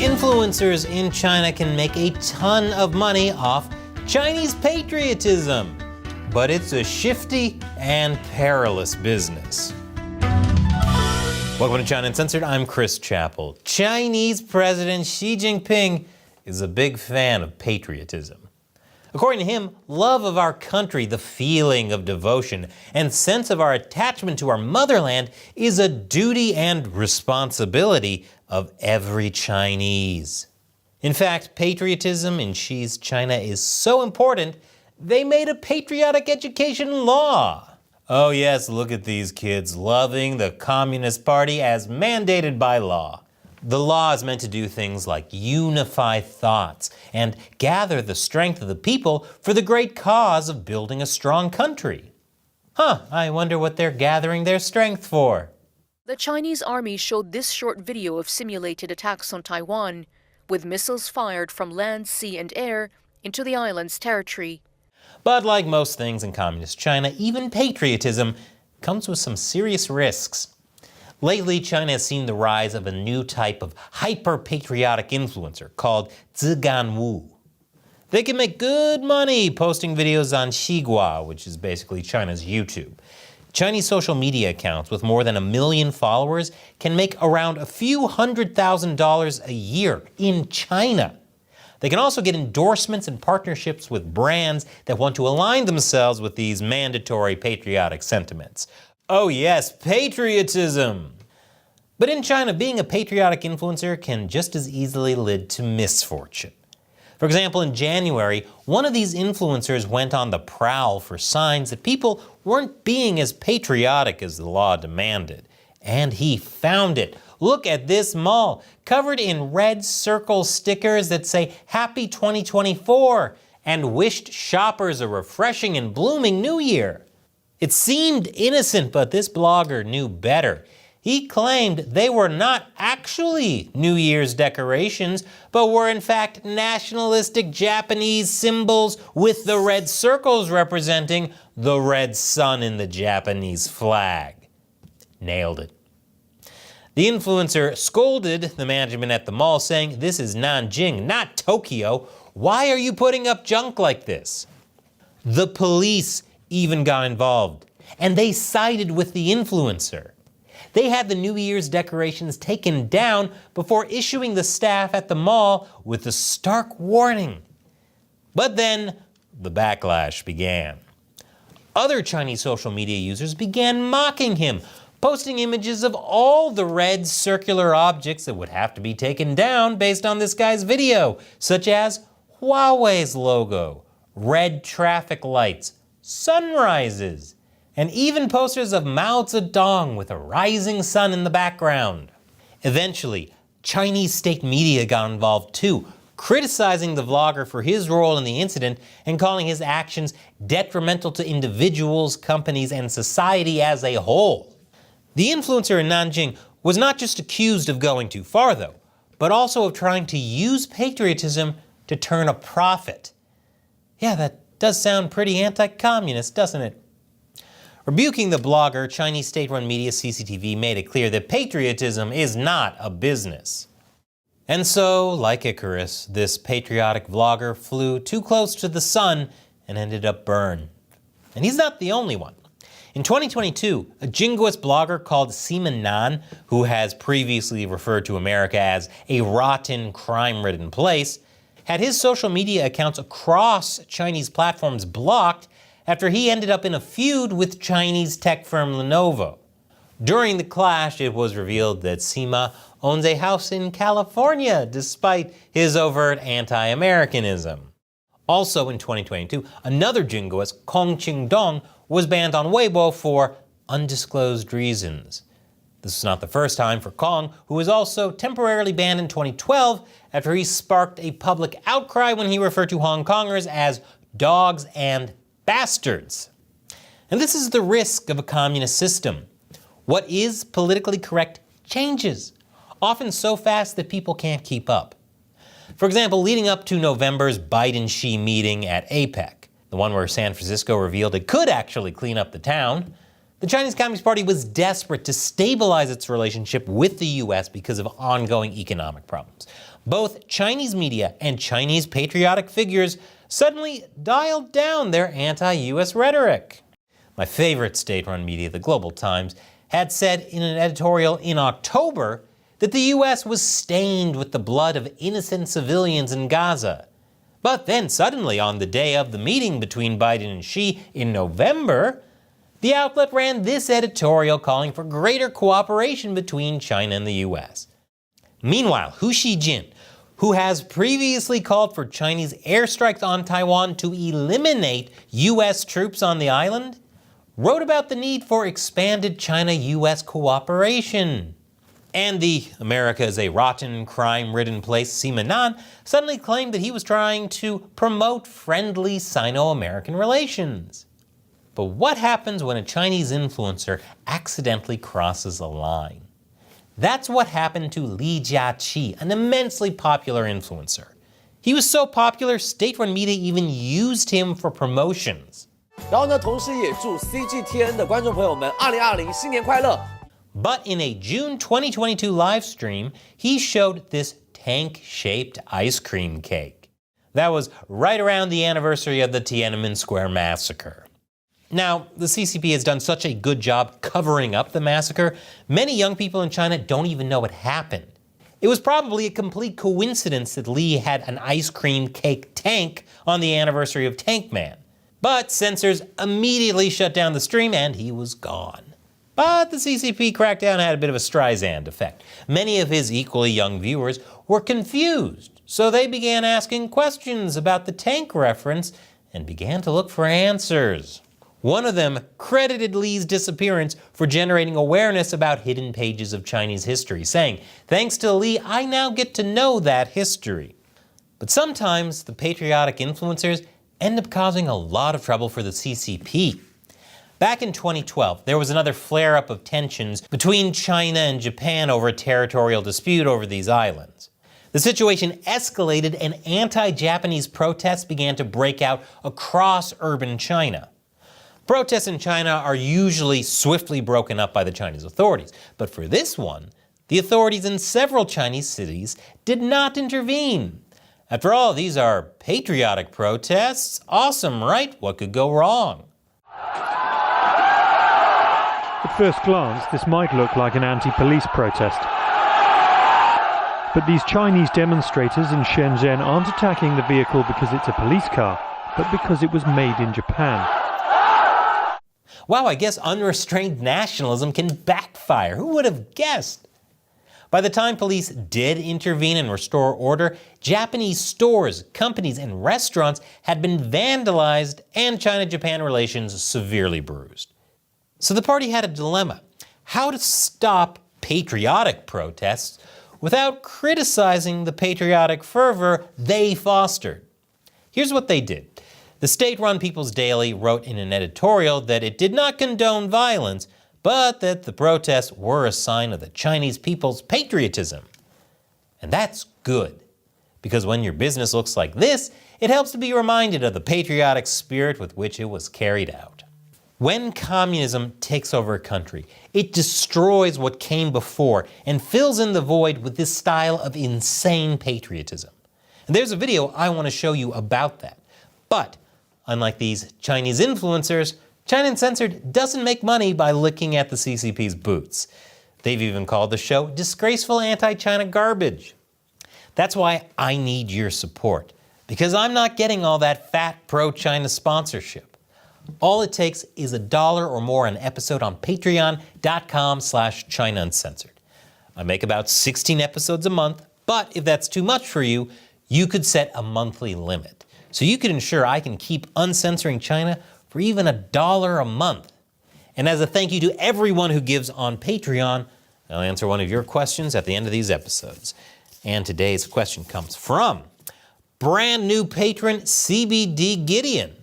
Influencers in China can make a ton of money off Chinese patriotism, but it's a shifty and perilous business. Welcome to China Uncensored. I'm Chris Chappell. Chinese President Xi Jinping is a big fan of patriotism. According to him, love of our country, the feeling of devotion, and sense of our attachment to our motherland is a duty and responsibility of every Chinese. In fact, patriotism in Xi's China is so important, they made a patriotic education law. Oh yes, look at these kids loving the Communist Party as mandated by law. The law is meant to do things like unify thoughts and gather the strength of the people for the great cause of building a strong country. I wonder what they're gathering their strength for. The Chinese army showed this short video of simulated attacks on Taiwan, with missiles fired from land, sea, and air into the island's territory. But like most things in communist China, even patriotism comes with some serious risks. Lately, China has seen the rise of a new type of hyper-patriotic influencer called Ziganwu. They can make good money posting videos on Xigua, which is basically China's YouTube. Chinese social media accounts with more than 1 million followers can make around a few $100,000 a year in China. They can also get endorsements and partnerships with brands that want to align themselves with these mandatory patriotic sentiments. Oh yes, patriotism! But in China, being a patriotic influencer can just as easily lead to misfortune. For example, in January, one of these influencers went on the prowl for signs that people weren't being as patriotic as the law demanded. And he found it. Look at this mall, covered in red circle stickers that say Happy 2024 and wished shoppers a refreshing and blooming new year. It seemed innocent, but this blogger knew better. He claimed they were not actually New Year's decorations, but were in fact nationalistic Japanese symbols with the red circles representing the red sun in the Japanese flag. Nailed it. The influencer scolded the management at the mall, saying, "This is Nanjing, not Tokyo. Why are you putting up junk like this?" The police even got involved, and they sided with the influencer. They had the New Year's decorations taken down before issuing the staff at the mall with a stark warning. But then the backlash began. Other Chinese social media users began mocking him, posting images of all the red circular objects that would have to be taken down based on this guy's video, such as Huawei's logo, red traffic lights, sunrises, and even posters of Mao Zedong with a rising sun in the background. Eventually, Chinese state media got involved too, criticizing the vlogger for his role in the incident and calling his actions detrimental to individuals, companies, and society as a whole. The influencer in Nanjing was not just accused of going too far though, but also of trying to use patriotism to turn a profit. Yeah, that does sound pretty anti-communist, doesn't it? Rebuking the blogger, Chinese state-run media CCTV made it clear that patriotism is not a business. And so, like Icarus, this patriotic vlogger flew too close to the sun and ended up burned. And he's not the only one. In 2022, a jingoist blogger called Sima Nan, who has previously referred to America as a rotten, crime-ridden place, had his social media accounts across Chinese platforms blocked after he ended up in a feud with Chinese tech firm Lenovo. During the clash, it was revealed that Sima owns a house in California, despite his overt anti-Americanism. Also in 2022, another jingoist, Kong Qingdong, was banned on Weibo for undisclosed reasons. This was not the first time for Kong, who was also temporarily banned in 2012 after he sparked a public outcry when he referred to Hong Kongers as dogs and bastards. And this is the risk of a communist system. What is politically correct changes, often so fast that people can't keep up. For example, leading up to November's Biden-Xi meeting at APEC, the one where San Francisco revealed it could actually clean up the town, the Chinese Communist Party was desperate to stabilize its relationship with the US because of ongoing economic problems. both Chinese media and Chinese patriotic figures suddenly dialed down their anti-US rhetoric. My favorite state-run media, the Global Times, had said in an editorial in October that the US was stained with the blood of innocent civilians in Gaza. But then suddenly, on the day of the meeting between Biden and Xi in November, the outlet ran this editorial calling for greater cooperation between China and the US. Meanwhile, Hu Xijin, who has previously called for Chinese airstrikes on Taiwan to eliminate US troops on the island, wrote about the need for expanded China-US cooperation. And the America is a rotten, crime-ridden place Sima Nan suddenly claimed that he was trying to promote friendly Sino-American relations. But what happens when a Chinese influencer accidentally crosses a line? That's what happened to Li Jiaqi, an immensely popular influencer. He was so popular, state-run media even used him for promotions. 然后呢，同时也祝 CGTN 的观众朋友们2020新年快乐。 But in a June 2022 live stream, he showed this tank-shaped ice cream cake. That was right around the anniversary of the Tiananmen Square massacre. Now, the CCP has done such a good job covering up the massacre, many young people in China don't even know what happened. It was probably a complete coincidence that Li had an ice cream cake tank on the anniversary of Tank Man. But censors immediately shut down the stream and he was gone. But the CCP crackdown had a bit of a Streisand effect. Many of his equally young viewers were confused, so they began asking questions about the tank reference and began to look for answers. One of them credited Li's disappearance for generating awareness about hidden pages of Chinese history, saying, "Thanks to Li, I now get to know that history." But sometimes the patriotic influencers end up causing a lot of trouble for the CCP. Back in 2012, there was another flare-up of tensions between China and Japan over a territorial dispute over these islands. The situation escalated and anti-Japanese protests began to break out across urban China. Protests in China are usually swiftly broken up by the Chinese authorities, but for this one, the authorities in several Chinese cities did not intervene. After all, these are patriotic protests. Awesome, right? What could go wrong? At first glance, this might look like an anti-police protest. But these Chinese demonstrators in Shenzhen aren't attacking the vehicle because it's a police car, but because it was made in Japan. Wow, I guess unrestrained nationalism can backfire. Who would have guessed? By the time police did intervene and restore order, Japanese stores, companies, and restaurants had been vandalized and China-Japan relations severely bruised. So the party had a dilemma: how to stop patriotic protests without criticizing the patriotic fervor they fostered. Here's what they did. The state-run People's Daily wrote in an editorial that it did not condone violence, but that the protests were a sign of the Chinese people's patriotism. And that's good, because when your business looks like this, it helps to be reminded of the patriotic spirit with which it was carried out. When communism takes over a country, it destroys what came before and fills in the void with this style of insane patriotism. And there's a video I want to show you about that. But unlike these Chinese influencers, China Uncensored doesn't make money by licking at the CCP's boots. They've even called the show disgraceful anti-China garbage. That's why I need your support, because I'm not getting all that fat pro-China sponsorship. All it takes is $1 or more an episode on patreon.com/China Uncensored. I make about 16 episodes a month, but if that's too much for you, you could set a monthly limit. So you could ensure I can keep uncensoring China for even $1 a month. And as a thank you to everyone who gives on Patreon, I'll answer one of your questions at the end of these episodes. And today's question comes from brand new patron CBD Gideon.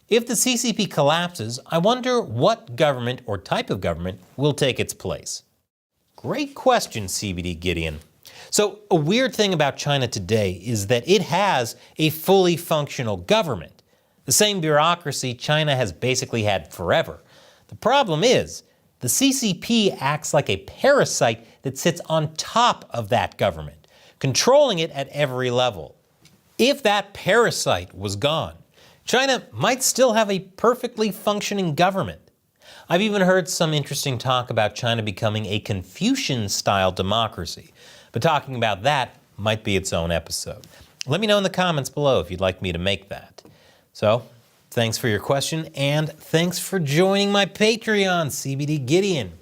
If the CCP collapses, I wonder what government or type of government will take its place. Great question, CBD Gideon. So a weird thing about China today is that it has a fully functional government, the same bureaucracy China has basically had forever. The problem is, the CCP acts like a parasite that sits on top of that government, controlling it at every level. If that parasite was gone, China might still have a perfectly functioning government. I've even heard some interesting talk about China becoming a Confucian-style democracy, but talking about that might be its own episode. Let me know in the comments below if you'd like me to make that. So, thanks for your question, and thanks for joining my Patreon, CBD Gideon.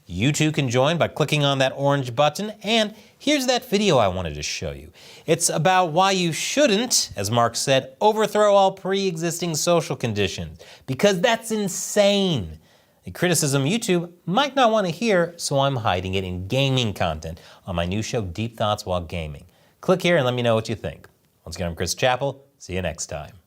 You too can join by clicking on that orange button, and here's that video I wanted to show you. It's about why you shouldn't, as Marx said, overthrow all pre-existing social conditions, because that's insane. A criticism YouTube might not want to hear, so I'm hiding it in gaming content on my new show, Deep Thoughts While Gaming. Click here and let me know what you think. Once again, I'm Chris Chappell. See you next time.